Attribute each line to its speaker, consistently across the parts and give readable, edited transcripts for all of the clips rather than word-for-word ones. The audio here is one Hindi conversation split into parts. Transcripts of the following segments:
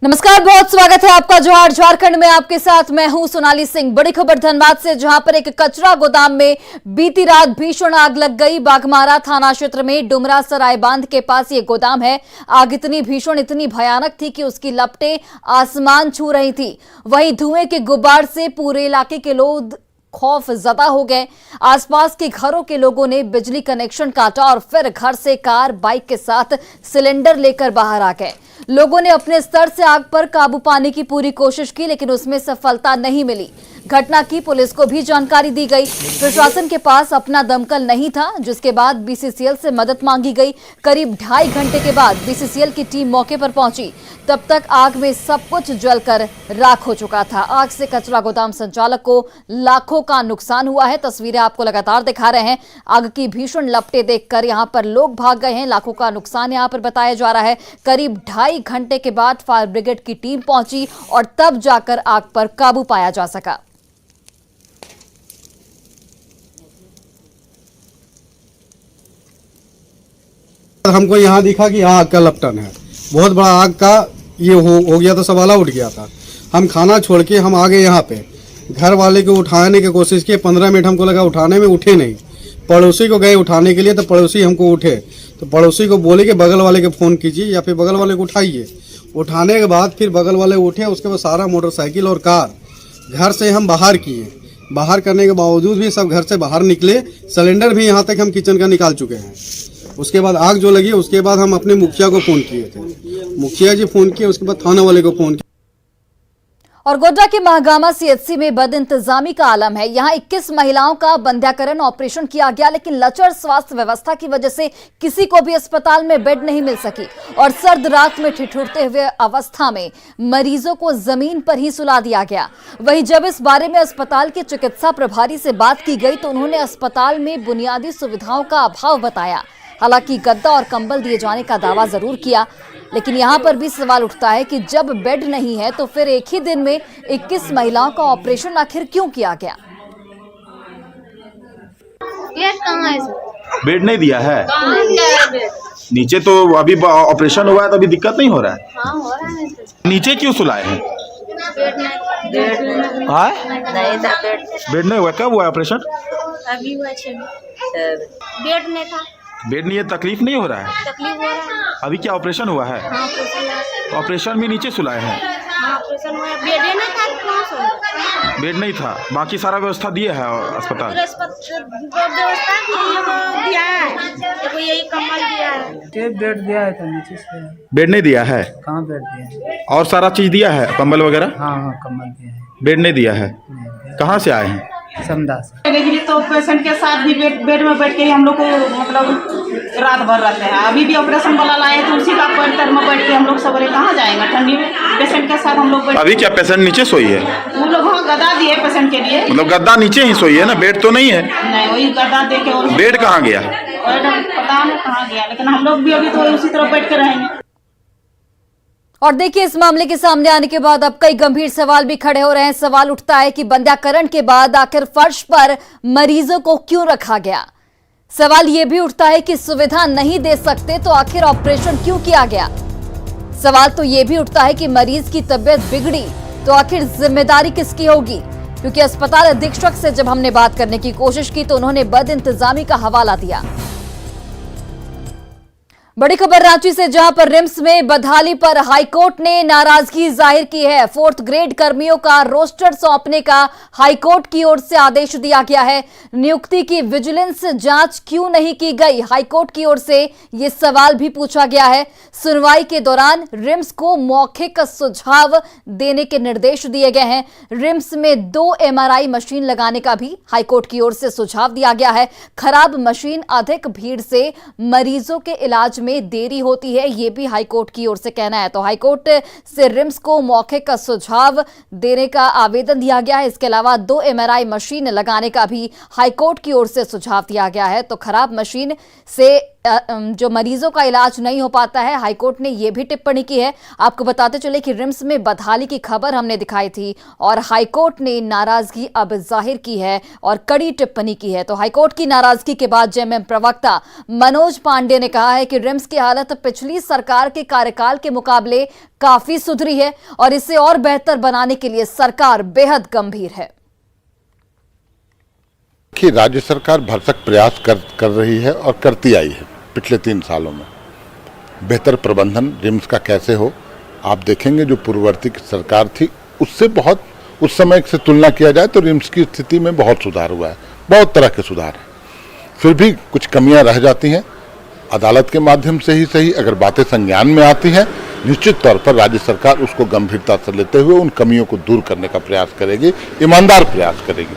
Speaker 1: नमस्कार, बहुत स्वागत है आपका जोहार झारखंड में। आपके साथ मैं हूं सोनाली सिंह। बड़ी खबर धनबाद से, जहां पर एक कचरा गोदाम में बीती रात भीषण आग लग गई। बाघमारा थाना क्षेत्र में डुमरा सराय बांध के पास ये गोदाम है। आग इतनी भीषण, इतनी भयानक थी कि उसकी लपटें आसमान छू रही थी। वहीं धुएं के गुब्बार से पूरे इलाके के लोग खौफ ज़दा हो गए। आसपास के घरों के लोगों ने बिजली कनेक्शन काटा और फिर घर से कार बाइक के साथ सिलेंडर लेकर बाहर आ गए। लोगों ने अपने स्तर से आग पर काबू पाने की पूरी कोशिश की, लेकिन उसमें सफलता नहीं मिली। घटना की पुलिस को भी जानकारी दी गई। प्रशासन के पास अपना दमकल नहीं था, जिसके बाद बीसीसीएल से मदद मांगी गई। करीब 2.5 घंटे के बाद बीसीसीएल की टीम मौके पर पहुंची। तब तक आग में सब कुछ जलकर राख हो चुका था। आग से कचरा गोदाम संचालक को लाखों का नुकसान हुआ है। तस्वीरें आपको लगातार दिखा रहे हैं। आग की भीषण लपटें देखकर यहां पर लोग भाग गए हैं। लाखों का नुकसान यहां पर बताया जा रहा है। करीब 2.5 घंटे के बाद फायर ब्रिगेड की टीम पहुंची और तब जाकर आग पर काबू पाया जा सका।
Speaker 2: हमको यहाँ दिखा कि यहाँ आग का लपटन है, बहुत बड़ा आग का ये हो गया था, सवाला उठ गया था। हम खाना छोड़ के हम आ गए यहाँ पे। घर वाले को उठाने की कोशिश की, 15 मिनट हमको लगा उठाने में, उठे नहीं। पड़ोसी को गए उठाने के लिए तो पड़ोसी हमको उठे, तो पड़ोसी को बोले कि बगल वाले को फ़ोन कीजिए या फिर बगल वाले को उठाइए। उठाने के बाद फिर बगल वाले उठे, उसके बाद सारा मोटरसाइकिल और कार घर से हम बाहर किए। बाहर करने के बावजूद भी सब घर से बाहर निकले। सिलेंडर भी यहाँ तक हम किचन का निकाल चुके हैं। उसके बाद आग जो लगी, उसके बाद हम अपने मुखिया को फ़ोन किए थे। मुखिया जी फ़ोन किए, उसके बाद थाना वाले को फ़ोन किया।
Speaker 1: और गोड्डा के महागामा सीएचसी में बदइंतजामी का आलम है। यहां 21 महिलाओं का बंध्याकरण ऑपरेशन किया गया, लेकिन लचर स्वास्थ्य व्यवस्था की वजह से किसी को भी अस्पताल में बेड नहीं मिल सकी और सर्द रात में ठिठुरते हुए अवस्था में मरीजों को जमीन पर ही सुला दिया गया। वहीं जब इस बारे में अस्पताल के चिकित्सा प्रभारी से बात की गई तो उन्होंने अस्पताल में बुनियादी सुविधाओं का अभाव बताया। हालांकि गद्दा और कंबल दिए जाने का दावा जरूर किया, लेकिन यहां पर भी सवाल उठता है कि जब बेड नहीं है तो फिर एक ही दिन में 21 महिलाओं का ऑपरेशन आखिर क्यों किया गया?
Speaker 3: बेड कहाँ है सर?
Speaker 4: बेड नहीं दिया है।
Speaker 3: बेड?
Speaker 4: नीचे तो अभी ऑपरेशन हुआ है तो अभी दिक्कत नहीं हो रहा है।
Speaker 3: हाँ हो रहा है सर।
Speaker 4: नीचे क्यों सुलाए हैं?
Speaker 3: बेड नहीं।
Speaker 4: हाँ,
Speaker 3: नहीं था बेड।
Speaker 4: बेड नहीं हुआ। कब हुआ ऑपरेशन?
Speaker 3: अभी हुआ 6 बेड नहीं था।
Speaker 4: बेड नहीं है, तकलीफ नहीं हो रहा है।
Speaker 3: तकलीफ हो रहा है।
Speaker 4: अभी क्या ऑपरेशन हुआ है?
Speaker 3: हाँ ऑपरेशन हुआ।
Speaker 4: तो ऑपरेशन भी नीचे सुलाए हैं।
Speaker 3: हाँ ऑपरेशन हुआ। बेड ही नहीं था। कहाँ से?
Speaker 4: बेड नहीं था, बाकी सारा व्यवस्था दिया है अस्पताल।
Speaker 3: व्यवस्था दिया है, देखो यही कम्बल दिया है।
Speaker 5: बेड दिया है तो नीचे से।
Speaker 4: बेड नहीं दिया है।
Speaker 5: कहाँ बेड दिया है?
Speaker 4: और सारा चीज दिया है, कंबल वगैरह।
Speaker 5: हाँ हाँ कम्बल दिया है।
Speaker 4: बेड नहीं दिया है। कहाँ से आए हैं?
Speaker 5: समझा
Speaker 6: तो पेशेंट के साथ भी बेड में बैठ के ही हम लोग को मतलब रात भर रहते हैं। अभी भी ऑपरेशन वाला लाए तो उसी का पैर में बैठ के हम लोग सवेरे कहाँ जाएंगे ठंडी में। पेशेंट के साथ हम लोग
Speaker 4: अभी क्या पेशेंट नीचे सोई है?
Speaker 6: वो लोग हाँ गद्दा दिए पेशेंट के लिए।
Speaker 4: मतलब गद्दा नीचे ही सोई है ना, बेड तो नहीं है।
Speaker 6: नहीं वही गद्दा दे के। और
Speaker 4: बेड कहाँ गया?
Speaker 6: पता नहीं कहाँ गया, लेकिन हम लोग भी अभी तो उसी तरह बैठ के रहेंगे।
Speaker 1: और देखिए, इस मामले के सामने आने के बाद अब कई गंभीर सवाल भी खड़े हो रहे हैं। सवाल उठता है कि बंध्याकरण के बाद आखिर फर्श पर मरीजों को क्यों रखा गया? सवाल यह भी उठता है कि सुविधा नहीं दे सकते तो आखिर ऑपरेशन क्यों किया गया? सवाल तो यह भी उठता है कि मरीज की तबीयत बिगड़ी तो आखिर जिम्मेदारी किसकी होगी? क्योंकि अस्पताल अधीक्षक से जब हमने बात करने की कोशिश की तो उन्होंने बदइंतजामी का हवाला दिया। बड़ी खबर रांची से, जहां पर रिम्स में बदहाली पर हाईकोर्ट ने नाराजगी जाहिर की है। 4th ग्रेड कर्मियों का रोस्टर सौंपने का हाईकोर्ट की ओर से आदेश दिया गया है। नियुक्ति की विजिलेंस जांच क्यों नहीं की गई? हाईकोर्ट की ओर से ये सवाल भी पूछा गया है। सुनवाई के दौरान रिम्स को मौखिक सुझाव देने के निर्देश दिए गए हैं। रिम्स में 2 MRI मशीन लगाने का भी हाईकोर्ट की ओर से सुझाव दिया गया है। खराब मशीन, अधिक भीड़ से मरीजों के इलाज में देरी होती है, ये भी हाईकोर्ट की ओर से कहना है। तो हाईकोर्ट से रिम्स को मौखिक सुझाव देने का आवेदन दिया गया है। इसके अलावा 2 MRI मशीन लगाने का भी हाईकोर्ट की ओर से सुझाव दिया गया है। तो खराब मशीन से जो मरीजों का इलाज नहीं हो पाता है। हाईकोर्ट ने यह भी टिप्पणी की है। आपको बताते चले कि रिम्स में बदहाली की खबर हमने दिखाई थी और हाईकोर्ट ने नाराजगी अब जाहिर की है और कड़ी टिप्पणी की है। तो हाईकोर्ट की नाराजगी के बाद जेएमएम प्रवक्ता मनोज पांडे ने कहा है कि रिम्स की हालत पिछली सरकार के कार्यकाल के मुकाबले काफी सुधरी है और इसे और बेहतर बनाने के लिए सरकार बेहद गंभीर है।
Speaker 7: कि राज्य सरकार भरसक प्रयास कर रही है और करती आई है पिछले 3 सालों में। बेहतर प्रबंधन रिम्स का कैसे हो, आप देखेंगे जो पूर्ववर्ती सरकार थी उससे बहुत, उस समय से तुलना किया जाए तो रिम्स की स्थिति में बहुत सुधार हुआ है, बहुत तरह के सुधार है। फिर भी कुछ कमियां रह जाती हैं, अदालत के माध्यम से ही सही, अगर बातें संज्ञान में आती हैं निश्चित तौर पर राज्य सरकार उसको गंभीरता से लेते हुए उन कमियों को दूर करने का प्रयास करेगी, ईमानदार प्रयास करेगी।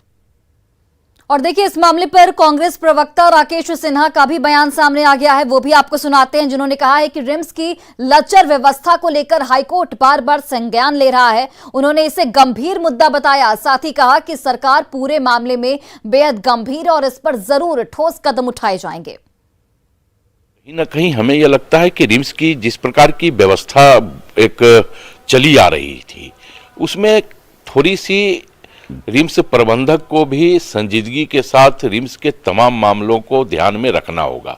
Speaker 1: और देखिए, इस मामले पर कांग्रेस प्रवक्ता राकेश सिन्हा का भी बयान सामने आ गया है, वो भी आपको सुनाते हैं, जिन्होंने कहा है कि रिम्स की लचर व्यवस्था को लेकर हाईकोर्ट बार बार संज्ञान ले रहा है। उन्होंने इसे गंभीर मुद्दा बताया, साथ ही कहा कि सरकार पूरे मामले में बेहद गंभीर और इस पर जरूर ठोस कदम उठाए जाएंगे।
Speaker 8: कहीं ना कहीं हमें यह लगता है कि रिम्स की जिस प्रकार की व्यवस्था एक चली आ रही थी उसमें थोड़ी सी रिम्स प्रबंधक को भी संजीदगी के साथ रिम्स के तमाम मामलों को ध्यान में रखना होगा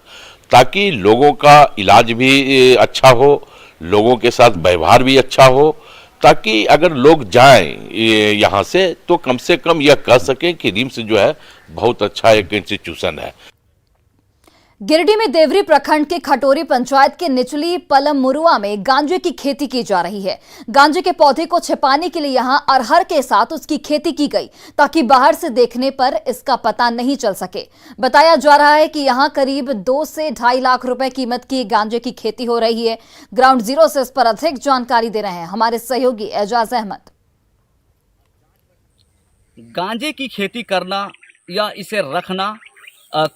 Speaker 8: ताकि लोगों का इलाज भी अच्छा हो, लोगों के साथ व्यवहार भी अच्छा हो, ताकि अगर लोग जाएं यहाँ से तो कम से कम यह कह सकें कि रिम्स जो है बहुत अच्छा एक इंस्टीट्यूशन है।
Speaker 1: गिरिडीह में देवरी प्रखंड के खटोरी पंचायत के निचली पलममुरुआ में गांजे की खेती की जा रही है। गांजे के पौधे को छिपाने के लिए यहां अरहर के साथ उसकी खेती की गई ताकि बाहर से देखने पर इसका पता नहीं चल सके। बताया जा रहा है कि यहां करीब 2 से 2.5 लाख रुपए कीमत की गांजे की खेती हो रही है। ग्राउंड जीरो से इस पर अधिक जानकारी दे रहे हैं हमारे सहयोगी एजाज अहमद।
Speaker 9: गांजे की खेती करना या इसे रखना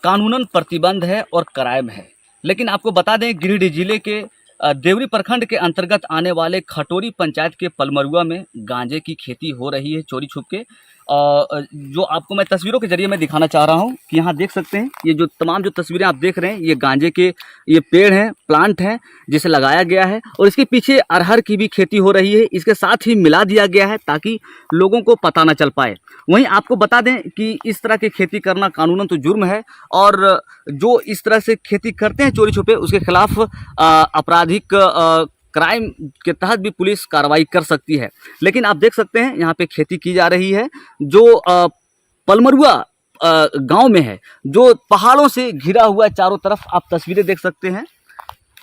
Speaker 9: कानूनन प्रतिबंध है और क्राइम है। लेकिन आपको बता दें, गिरिडीह जिले के देवरी प्रखंड के अंतर्गत आने वाले खटोरी पंचायत के पलमरुआ में गांजे की खेती हो रही है चोरी छुप के। जो आपको मैं तस्वीरों के जरिए मैं दिखाना चाह रहा हूं कि यहाँ देख सकते हैं, ये जो तमाम जो तस्वीरें आप देख रहे हैं ये गांजे के ये पेड़ हैं, प्लांट हैं जिसे लगाया गया है और इसके पीछे अरहर की भी खेती हो रही है। इसके साथ ही मिला दिया गया है ताकि लोगों को पता न चल पाए। वहीं आपको बता दें कि इस तरह की खेती करना कानूनन तो जुर्म है और जो इस तरह से खेती करते हैं चोरी छुपे उसके खिलाफ आपराधिक क्राइम के तहत भी पुलिस कार्रवाई कर सकती है। लेकिन आप देख सकते हैं यहाँ पे खेती की जा रही है जो पलमरुआ गांव में है, जो पहाड़ों से घिरा हुआ है। चारों तरफ आप तस्वीरें देख सकते हैं,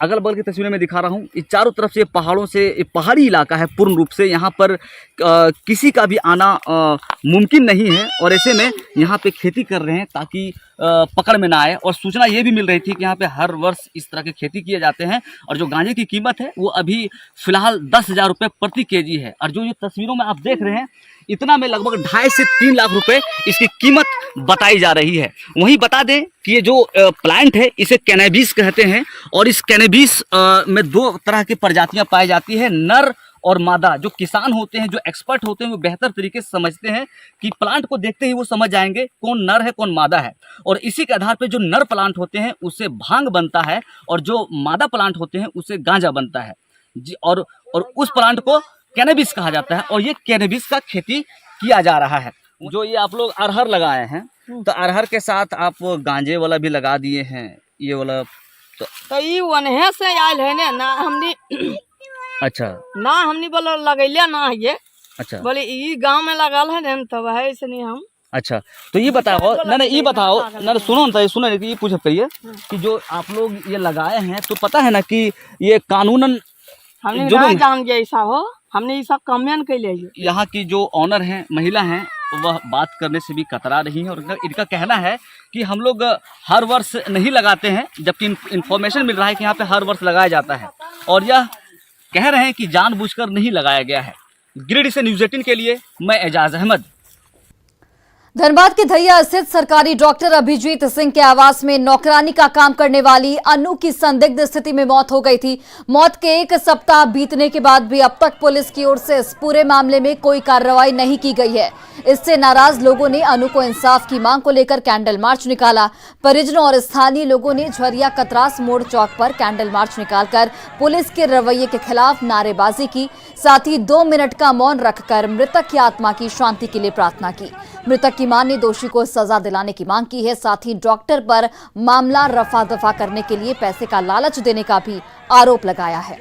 Speaker 9: अगल बगल की तस्वीरें मैं दिखा रहा हूँ। इस चारों तरफ से पहाड़ों से पहाड़ी इलाका है पूर्ण रूप से, यहाँ पर किसी का भी आना मुमकिन नहीं है और ऐसे में यहाँ पे खेती कर रहे हैं ताकि पकड़ में ना आए। और सूचना ये भी मिल रही थी कि यहाँ पे हर वर्ष इस तरह के खेती किए जाते हैं और जो गांजे की कीमत है वो अभी फिलहाल 10,000 रुपये प्रति केजी है और जो ये तस्वीरों में आप देख रहे हैं इतना में लगभग 2.5 से 3 लाख रुपए इसकी कीमत बताई जा रही है। वहीं बता दें कि ये जो प्लांट है इसे कैनेबिस कहते हैं और इस कैनेबिस में 2 तरह की प्रजातियां पाई जाती है, नर और मादा। जो किसान होते हैं, जो एक्सपर्ट होते हैं, वो बेहतर तरीके से समझते हैं कि प्लांट को देखते ही वो समझ जाएंगे कौन नर है कौन मादा है और इसी के आधार पर जो नर प्लांट होते हैं उससे भांग बनता है और जो मादा प्लांट होते हैं उससे गांजा बनता है जी। और उस प्लांट को कैनेबिस कहा जाता है और ये कैनेबिस का खेती किया जा रहा है। जो ये आप लोग अरहर लगाए हैं तो अरहर के साथ आप गांजे वाला भी लगा दिए हैं, ये वाला
Speaker 3: तो ये वनहे से आयल है ना हमने
Speaker 9: अच्छा
Speaker 3: ना हमने बोला लगैले ना ये
Speaker 9: अच्छा
Speaker 3: बोले ये गांव में लगल है ना तब है इसलिए हम
Speaker 9: अच्छा। तो ये बताओ ना ये बताओ ना सुनो ना सुनो ये पूछ करिए कि जो आप लोग ये लगाए हैं तो पता है ना कि ये कानूनन
Speaker 3: हमने नहीं जान गया ऐसा हो, हमने ऐसा कमेंट कर लिया।
Speaker 9: यहाँ की जो ऑनर हैं, महिला हैं, वह बात करने से भी कतरा रही हैं और इनका कहना है कि हम लोग हर वर्ष नहीं लगाते हैं, जबकि इन्फॉर्मेशन मिल रहा है कि यहाँ पे हर वर्ष लगाया जाता है और यह कह रहे हैं कि जानबूझकर नहीं लगाया गया है। गिरिडीह से न्यूज़ 18 के लिए मैं एजाज अहमद।
Speaker 1: धनबाद के धैया स्थित सरकारी डॉक्टर अभिजीत सिंह के आवास में नौकरानी का काम करने वाली अनु की संदिग्ध स्थिति में मौत हो गई थी। मौत के एक सप्ताह बीतने के बाद भी अब तक पुलिस की ओर से इस पूरे मामले में कोई कार्रवाई नहीं की गई है। इससे नाराज लोगों ने अनु को इंसाफ की मांग को लेकर कैंडल मार्च निकाला। परिजनों और स्थानीय लोगों ने झरिया कतरास मोड़ चौक पर कैंडल मार्च निकालकर पुलिस के रवैये के खिलाफ नारेबाजी की। साथ ही 2 मिनट का मौन रखकर मृतक की आत्मा की शांति के लिए प्रार्थना की। मृतक की मां ने दोषी को सजा दिलाने की मांग की है। साथ ही डॉक्टर पर मामला रफा दफा करने के लिए पैसे का लालच देने का भी आरोप लगाया है।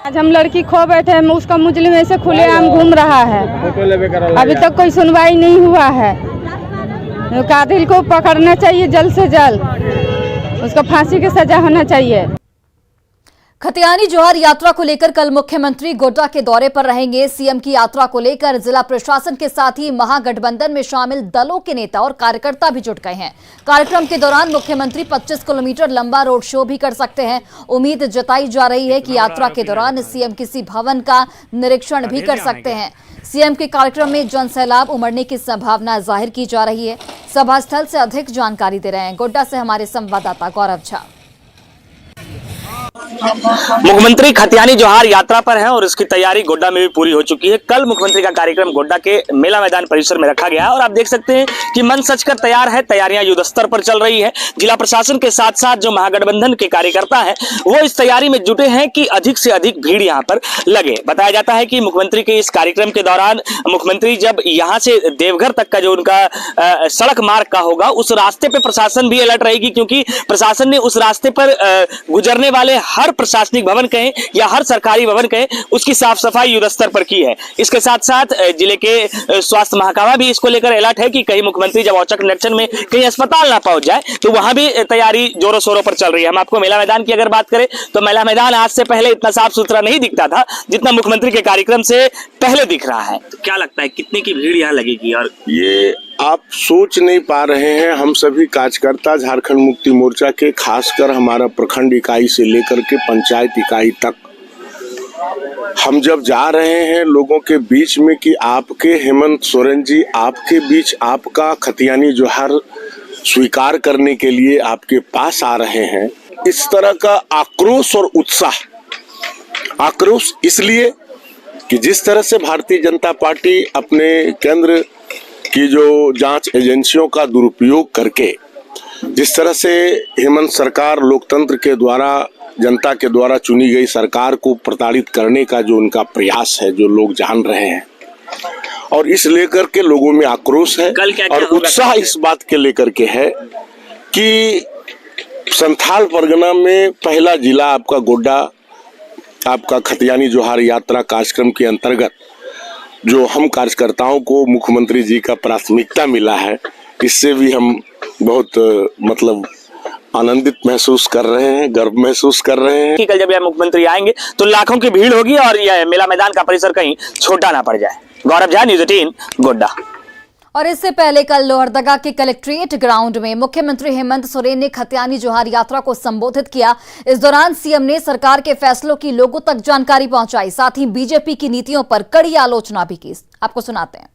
Speaker 3: आज हम लड़की खो बैठे हैं, उसका मुजरिम ऐसे खुलेआम घूम रहा है। अभी तक कोई सुनवाई नहीं हुआ है। कातिल को पकड़ना चाहिए जल्द से जल्द, उसको फांसी की सजा होना चाहिए।
Speaker 1: खतियानी जोहार यात्रा को लेकर कल मुख्यमंत्री गोड्डा के दौरे पर रहेंगे। सीएम की यात्रा को लेकर जिला प्रशासन के साथ ही महागठबंधन में शामिल दलों के नेता और कार्यकर्ता भी जुट गए हैं। कार्यक्रम के दौरान मुख्यमंत्री 25 किलोमीटर लंबा रोड शो भी कर सकते हैं। उम्मीद जताई जा रही है कि यात्रा के दौरान सीएम किसी भवन का निरीक्षण भी कर सकते हैं। सीएम के कार्यक्रम में जनसैलाब उमड़ने की संभावना जाहिर की जा रही है। सभा स्थल से अधिक जानकारी दे रहे हैं गोड्डा से हमारे संवाददाता गौरव झा।
Speaker 10: मुख्यमंत्री खतियानी जोहार यात्रा पर हैं और इसकी तैयारी गोड्डा में भी पूरी हो चुकी है। कल मुख्यमंत्री का कार्यक्रम गोड्डा के मेला मैदान परिसर में रखा गया है और आप देख सकते हैं कि मन सजकर तैयार है। तैयारियां युद्ध स्तर पर चल रही है। जिला प्रशासन के साथ साथ जो महागठबंधन के कार्यकर्ता हैं वो इस तैयारी में जुटे हैं कि अधिक से अधिक भीड़ यहाँ पर लगे। बताया जाता है कि मुख्यमंत्री के इस कार्यक्रम के दौरान मुख्यमंत्री जब यहाँ से देवघर तक का जो उनका सड़क मार्ग का होगा उस रास्ते पे प्रशासन भी अलर्ट रहेगी, क्योंकि प्रशासन ने उस रास्ते पर गुजरने वाले हर प्रशासनिक भवन कहें या हर सरकारी भवन कहें उसकी साफ सफाई युद्ध स्तर पर की है। इसके साथ साथ जिले के स्वास्थ्य महकमा भी इसको लेकर अलर्ट है कि कहीं मुख्यमंत्री जब औचक निरीक्षण में कहीं अस्पताल ना पहुंच जाए तो वहां भी तैयारी जोरों शोरों पर चल रही है। हम आपको मेला मैदान की अगर बात करें तो मेला मैदान आज से पहले इतना साफ सुथरा नहीं दिखता था जितना मुख्यमंत्री के कार्यक्रम से पहले दिख रहा है। तो क्या लगता है कितने की भीड़ यहाँ लगेगी? और
Speaker 11: ये आप सोच नहीं पा रहे हैं। हम सभी कार्यकर्ता झारखंड मुक्ति मोर्चा के, खासकर हमारा प्रखंड इकाई से लेकर के पंचायत इकाई तक, हम जब जा रहे हैं लोगों के बीच में कि आपके हेमंत सोरेन जी आपके बीच आपका खतियानी जोहार स्वीकार करने के लिए आपके पास आ रहे हैं, इस तरह का आक्रोश और उत्साह, आक्रोश इसलिए कि जिस तरह से भारतीय जनता पार्टी अपने केंद्र की जो जांच एजेंसियों का दुरुपयोग करके जिस तरह से हेमंत सरकार लोकतंत्र के द्वारा जनता के द्वारा चुनी गई सरकार को प्रताड़ित करने का जो उनका प्रयास है, जो लोग जान रहे हैं और इस लेकर के लोगों में आक्रोश है और उत्साह इस बात के लेकर के है कि संथाल परगना में पहला जिला आपका गोड्डा, आपका खतियानी जोहार यात्रा कार्यक्रम के अंतर्गत जो हम कार्यकर्ताओं को मुख्यमंत्री जी का प्राथमिकता मिला है, इससे भी हम बहुत मतलब आनंदित महसूस कर रहे हैं, गर्व महसूस कर रहे हैं
Speaker 10: कि कल जब यह मुख्यमंत्री आएंगे तो लाखों की भीड़ होगी और यह मेला मैदान का परिसर कहीं छोटा ना पड़ जाए। गौरव झा, न्यूज़ 18 गोड्डा।
Speaker 1: और इससे पहले कल लोहरदगा के कलेक्ट्रेट ग्राउंड में मुख्यमंत्री हेमंत सोरेन ने खतियानी जोहार यात्रा को संबोधित किया। इस दौरान सीएम ने सरकार के फैसलों की लोगों तक जानकारी पहुंचाई। साथ ही बीजेपी की नीतियों पर कड़ी आलोचना भी की। आपको सुनाते हैं।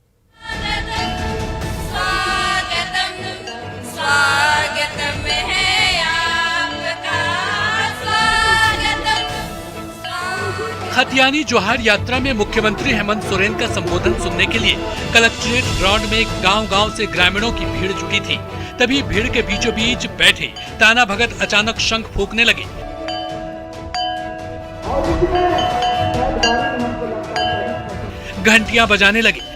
Speaker 12: खतियानी जोहार यात्रा में मुख्यमंत्री हेमंत सोरेन का संबोधन सुनने के लिए कलेक्ट्रेट ग्राउंड में गांव-गांव से ग्रामीणों की भीड़ जुटी थी। तभी भीड़ के बीचों बीच बैठे ताना भगत अचानक शंख फूंकने लगे। घंटियां बजाने लगे।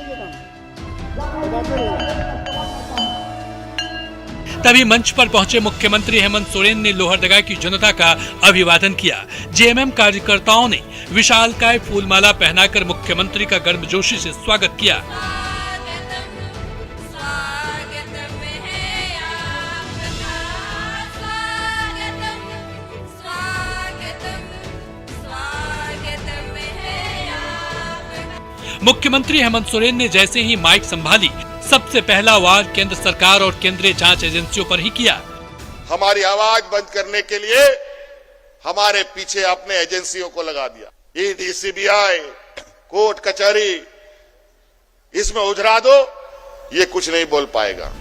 Speaker 12: तभी मंच पर पहुंचे मुख्यमंत्री हेमंत सोरेन ने लोहरदगा की जनता का अभिवादन किया। जेएमएम कार्यकर्ताओं ने विशालकाय फूलमाला पहनाकर मुख्यमंत्री का गर्मजोशी से स्वागत किया। मुख्यमंत्री हेमंत सोरेन ने जैसे ही माइक संभाली सबसे पहला वार केंद्र सरकार और केंद्रीय जांच एजेंसियों पर ही किया।
Speaker 13: हमारी आवाज बंद करने के लिए हमारे पीछे अपने एजेंसियों को लगा दिया। ईडी, सीबीआई, कोर्ट कचहरी, इसमें उजरा दो ये कुछ नहीं बोल पाएगा।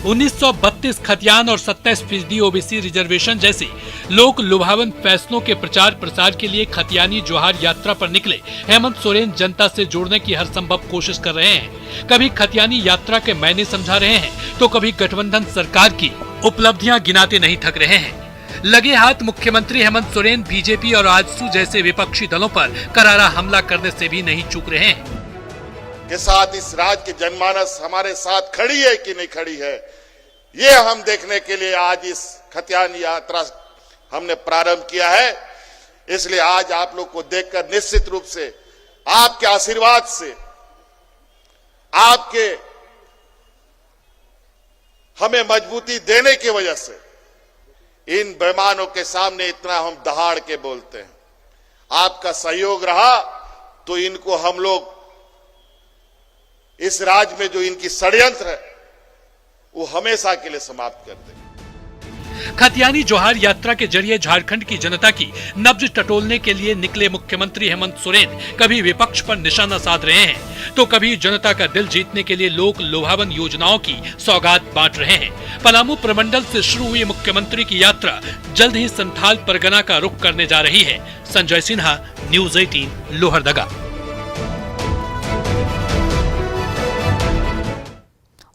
Speaker 12: 1932 खतियान और 27% ओबीसी रिजर्वेशन जैसे लोक लुभावन फैसलों के प्रचार प्रसार के लिए खतियानी जोहार यात्रा पर निकले हेमंत सोरेन जनता से जोड़ने की हर संभव कोशिश कर रहे हैं। कभी खतियानी यात्रा के मायने समझा रहे हैं तो कभी गठबंधन सरकार की उपलब्धियां गिनाते नहीं थक रहे हैं। लगे हाथ मुख्यमंत्री हेमंत सोरेन बीजेपी और आजसू जैसे विपक्षी दलों पर करारा हमला करने से भी नहीं चूक रहे हैं।
Speaker 13: के साथ इस राज्य की जनमानस हमारे साथ खड़ी है कि नहीं खड़ी है, ये हम देखने के लिए आज इस खतियान यात्रा हमने प्रारंभ किया है। इसलिए आज आप लोग को देखकर निश्चित रूप से आपके आशीर्वाद से, आपके हमें मजबूती देने की वजह से इन बेईमानों के सामने इतना हम दहाड़ के बोलते हैं। आपका सहयोग रहा तो इनको हम लोग इस राज्य में जो इनकी षड्यंत्र है वो हमेशा के लिए समाप्त कर दें।
Speaker 12: खतियानी जोहार यात्रा के जरिए झारखंड की जनता की नब्ज टटोलने के लिए निकले मुख्यमंत्री हेमंत सोरेन कभी विपक्ष पर निशाना साध रहे हैं तो कभी जनता का दिल जीतने के लिए लोक लुभावन योजनाओं की सौगात बांट रहे हैं। पलामू प्रमंडल से शुरू हुई मुख्यमंत्री की यात्रा जल्द ही संथाल परगना का रुख करने जा रही है। संजय सिन्हा, न्यूज़ 18, लोहरदगा।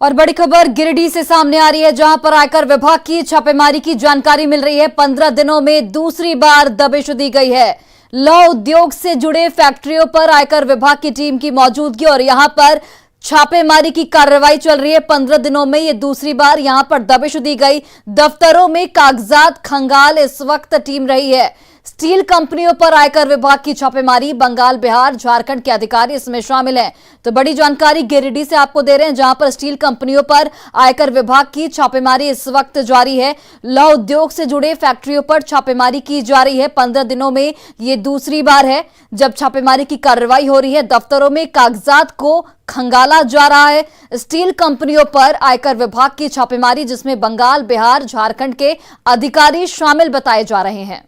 Speaker 1: और बड़ी खबर गिरिडीह से सामने आ रही है, जहां पर आयकर विभाग की छापेमारी की जानकारी मिल रही है। 15 दिनों में दूसरी बार दबिश दी गई है। लौह उद्योग से जुड़े फैक्ट्रियों पर आयकर विभाग की टीम की मौजूदगी और यहां पर छापेमारी की कार्रवाई चल रही है। 15 दिनों में ये दूसरी बार यहां पर दबिश दी गई। दफ्तरों में कागजात खंगाल इस वक्त टीम रही है। स्टील कंपनियों पर आयकर विभाग की छापेमारी, बंगाल, बिहार, झारखंड के अधिकारी इसमें शामिल हैं। तो बड़ी जानकारी गिरिडीह से आपको दे रहे हैं, जहां पर स्टील कंपनियों पर आयकर विभाग की छापेमारी इस वक्त जारी है। लौह उद्योग से जुड़े फैक्ट्रियों पर छापेमारी की जा रही है। 15 दिनों में ये दूसरी बार है जब छापेमारी की कार्रवाई हो रही है। दफ्तरों में कागजात को खंगाला जा रहा है। स्टील कंपनियों पर आयकर विभाग की छापेमारी, जिसमें बंगाल, बिहार, झारखंड के अधिकारी शामिल बताए जा रहे हैं।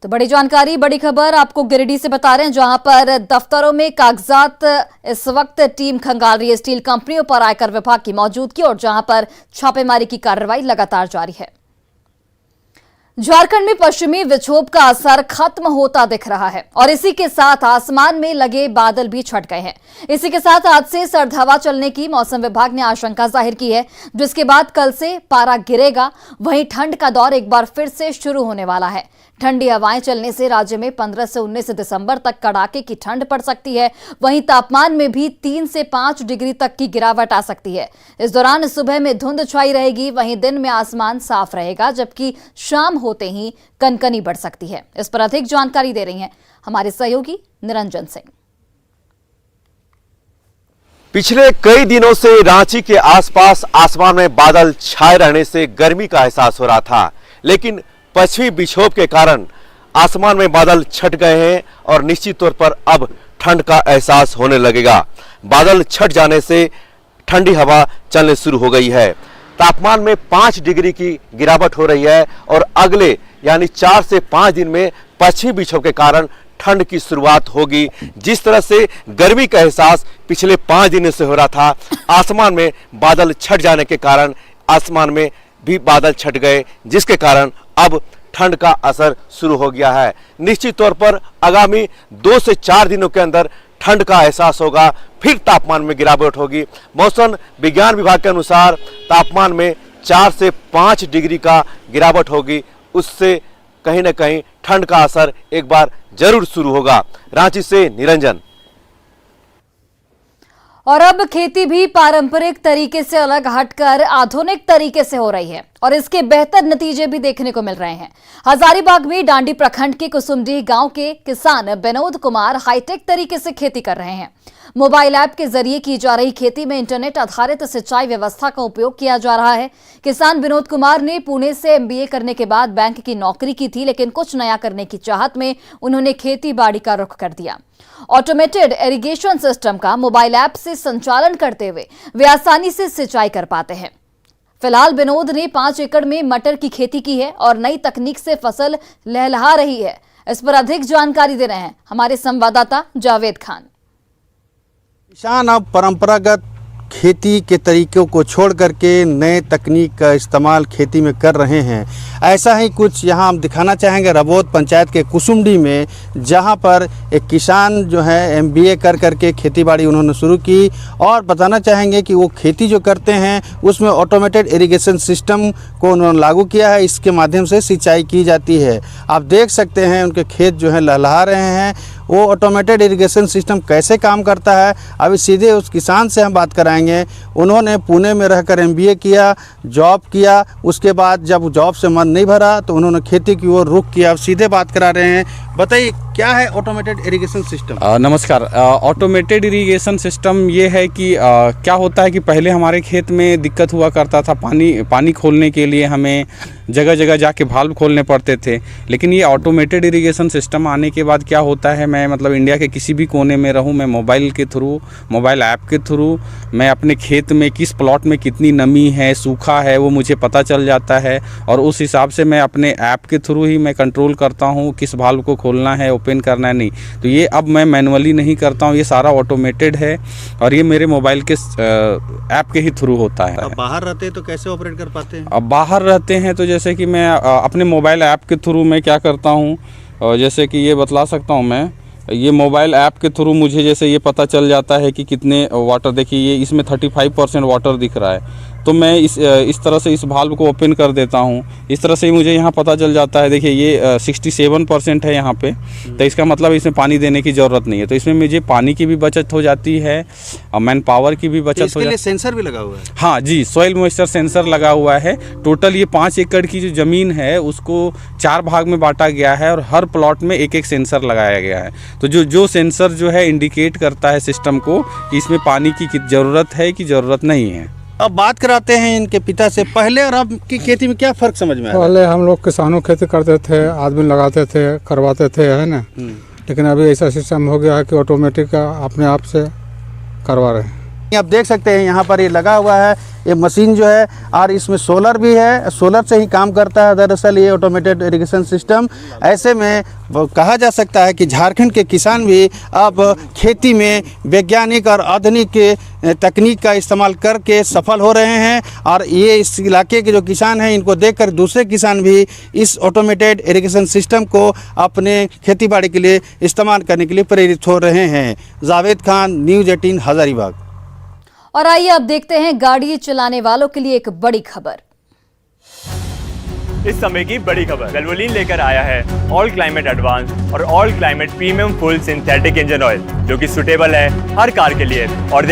Speaker 1: तो बड़ी जानकारी, बड़ी खबर आपको गिरिडीह से बता रहे हैं, जहां पर दफ्तरों में कागजात इस वक्त टीम खंगाल रही है। स्टील कंपनियों पर आयकर विभाग की मौजूदगी और जहां पर छापेमारी की कार्रवाई लगातार जारी है। झारखंड में पश्चिमी विक्षोभ का असर खत्म होता दिख रहा है और इसी के साथ आसमान में लगे बादल भी छट गए हैं। इसी के साथ आज से सर्द हवा चलने की मौसम विभाग ने आशंका जाहिर की है, जिसके बाद कल से पारा गिरेगा। वहीं ठंड का दौर एक बार फिर से शुरू होने वाला है। ठंडी हवाएं चलने से राज्य में 15 से 19 दिसंबर तक कड़ाके की ठंड पड़ सकती है। वहीं तापमान में भी 3 से 5 डिग्री तक की गिरावट आ सकती है। इस दौरान सुबह में धुंध छाई रहेगी, वहीं दिन में आसमान साफ रहेगा, जबकि शाम होते ही कनकनी बढ़ सकती है। इस पर अधिक जानकारी दे रही हैं हमारे सहयोगी निरंजन सिंह।
Speaker 14: पिछले कई दिनों से रांची के आसपास आसमान में बादल छाए रहने से गर्मी का एहसास हो रहा था, लेकिन पश्चिमी विक्षोभ के कारण आसमान में बादल छट गए हैं और निश्चित तौर पर अब ठंड का एहसास होने लगेगा। बादल छट जाने से ठंडी हवा चलने शुरू हो गई है। तापमान में 5 डिग्री की गिरावट हो रही है और अगले यानी 4 से 5 दिन में पश्चिमी विक्षोभ के कारण ठंड की शुरुआत होगी। जिस तरह से गर्मी का एहसास पिछले 5 दिनों से हो रहा था, आसमान में बादल छट जाने के कारण आसमान में भी बादल छट गए, जिसके कारण अब ठंड का असर शुरू हो गया है। निश्चित तौर पर आगामी 2 से 4 दिनों के अंदर ठंड का एहसास होगा, फिर तापमान में गिरावट होगी। मौसम विज्ञान विभाग के अनुसार तापमान में 4 से 5 डिग्री का गिरावट होगी। उससे कहीं न कहीं ठंड का असर एक बार जरूर शुरू होगा। रांची से निरंजन।
Speaker 1: और अब खेती भी पारंपरिक तरीके से अलग हटकर आधुनिक तरीके से हो रही है और इसके बेहतर नतीजे भी देखने को मिल रहे हैं। हजारीबाग में डांडी प्रखंड के कुसुमडीह गांव के किसान विनोद कुमार हाईटेक तरीके से खेती कर रहे हैं। मोबाइल ऐप के जरिए की जा रही खेती में इंटरनेट आधारित सिंचाई व्यवस्था का उपयोग किया जा रहा है। किसान विनोद कुमार ने पुणे से MBA करने के बाद बैंक की नौकरी की थी, लेकिन कुछ नया करने की चाहत में उन्होंने खेती बाड़ी का रुख कर दिया। ऑटोमेटेड इरिगेशन सिस्टम का मोबाइल ऐप से संचालन करते हुए वे आसानी से सिंचाई कर पाते हैं। फिलहाल विनोद ने 5 एकड़ में मटर की खेती की है और नई तकनीक से फसल लहलहा रही है। इस पर अधिक जानकारी दे रहे हैं हमारे संवाददाता जावेद खान।
Speaker 2: किसान अब परंपरागत खेती के तरीकों को छोड़ करके नए तकनीक का इस्तेमाल खेती में कर रहे हैं। ऐसा ही कुछ यहाँ हम दिखाना चाहेंगे रबौत पंचायत के कुसुमडी में, जहाँ पर एक किसान जो है MBA कर करके खेतीबाड़ी उन्होंने शुरू की, और बताना चाहेंगे कि वो खेती जो करते हैं उसमें ऑटोमेटेड इरिगेशन सिस्टम को उन्होंने लागू किया है। इसके माध्यम से सिंचाई की जाती है। आप देख सकते हैं उनके खेत जो है लहलहा रहे हैं। वो ऑटोमेटेड इरिगेशन सिस्टम कैसे काम करता है, अभी सीधे उस किसान से हम बात कराएंगे। उन्होंने पुणे में रहकर MBA किया, जॉब किया, उसके बाद जब जॉब से मन नहीं भरा तो उन्होंने खेती की ओर रुख किया। अब सीधे बात करा रहे हैं। बताइए क्या है ऑटोमेटेड इरिगेशन सिस्टम?
Speaker 15: नमस्कार। ऑटोमेटेड इरिगेशन सिस्टम ये है कि क्या होता है कि पहले हमारे खेत में दिक्कत हुआ करता था, पानी खोलने के लिए हमें जगह जगह जाके वाल्व खोलने पड़ते थे। लेकिन ये ऑटोमेटेड इरिगेशन सिस्टम आने के बाद क्या होता है, मैं मतलब इंडिया के किसी भी कोने में रहूं, मैं मोबाइल के थ्रू, मोबाइल ऐप के थ्रू मैं अपने खेत में किस प्लॉट में कितनी नमी है, सूखा है, वो मुझे पता चल जाता है। और उस हिसाब से मैं अपने ऐप के थ्रू ही मैं कंट्रोल करता हूँ किस वाल्व को खोलना है, ओपन करना है। नहीं तो ये अब मैं मैनुअली नहीं करता हूँ, ये सारा ऑटोमेटेड है और ये मेरे मोबाइल के ऐप के ही थ्रू होता है।
Speaker 2: अब बाहर रहते हैं तो कैसे ऑपरेट कर पाते हैं?
Speaker 15: अब बाहर रहते हैं तो जैसे कि मैं अपने मोबाइल ऐप के थ्रू मैं क्या करता हूँ, जैसे कि ये बतला सकता हूँ मैं, ये मोबाइल ऐप के थ्रू मुझे जैसे ये पता चल जाता है कि कितने वाटर, देखिए ये इसमें 35% वाटर दिख रहा है, तो मैं इस तरह से इस वाल्व को ओपन कर देता हूँ। इस तरह से ही मुझे यहाँ पता चल जाता है। देखिए ये 67% है यहाँ पे, तो इसका मतलब इसमें पानी देने की ज़रूरत नहीं है। तो इसमें मुझे पानी की भी बचत हो जाती है और मैन पावर की भी बचत हो जाती है।
Speaker 2: सेंसर भी लगा हुआ है?
Speaker 15: हाँ जी, सॉइल मॉइस्चर सेंसर लगा हुआ है। टोटल ये 5 एकड़ की जो ज़मीन है उसको 4 भाग में बांटा गया है और हर प्लॉट में एक सेंसर लगाया गया है। तो जो सेंसर जो है इंडिकेट करता है सिस्टम को कि इसमें पानी की ज़रूरत है कि ज़रूरत नहीं है।
Speaker 2: अब बात कराते हैं इनके पिता से। पहले और अब की खेती में क्या फर्क समझ में आया?
Speaker 16: पहले हम लोग किसानों खेती करते थे, आदमी लगाते थे, करवाते थे, है ना। लेकिन अभी ऐसा सिस्टम हो गया है कि ऑटोमेटिक अपने आप से करवा रहे हैं।
Speaker 2: आप देख सकते हैं यहाँ पर ये लगा हुआ है, ये मशीन जो है, और इसमें सोलर भी है, सोलर से ही काम करता है दरअसल ये ऑटोमेटेड इरिगेशन सिस्टम। ऐसे में कहा जा सकता है कि झारखंड के किसान भी अब खेती में वैज्ञानिक और आधुनिक तकनीक का इस्तेमाल करके सफल हो रहे हैं। और ये इस इलाके के जो किसान हैं इनको देखकर दूसरे किसान भी इस ऑटोमेटेड इरिगेशन सिस्टम को अपने खेतीबाड़ी के लिए इस्तेमाल करने के लिए प्रेरित हो रहे हैं। जावेद खान, न्यूज़ 18 हजारीबाग।
Speaker 1: और आइए अब देखते हैं गाड़ी चलाने वालों के लिए एक बड़ी खबर।
Speaker 17: इस समय की बड़ी खबर, वेल्वोलिन लेकर आया है ऑल क्लाइमेट एडवांस और all climate premium full synthetic engine oil, जो कि सुटेबल है हर कार के लिए और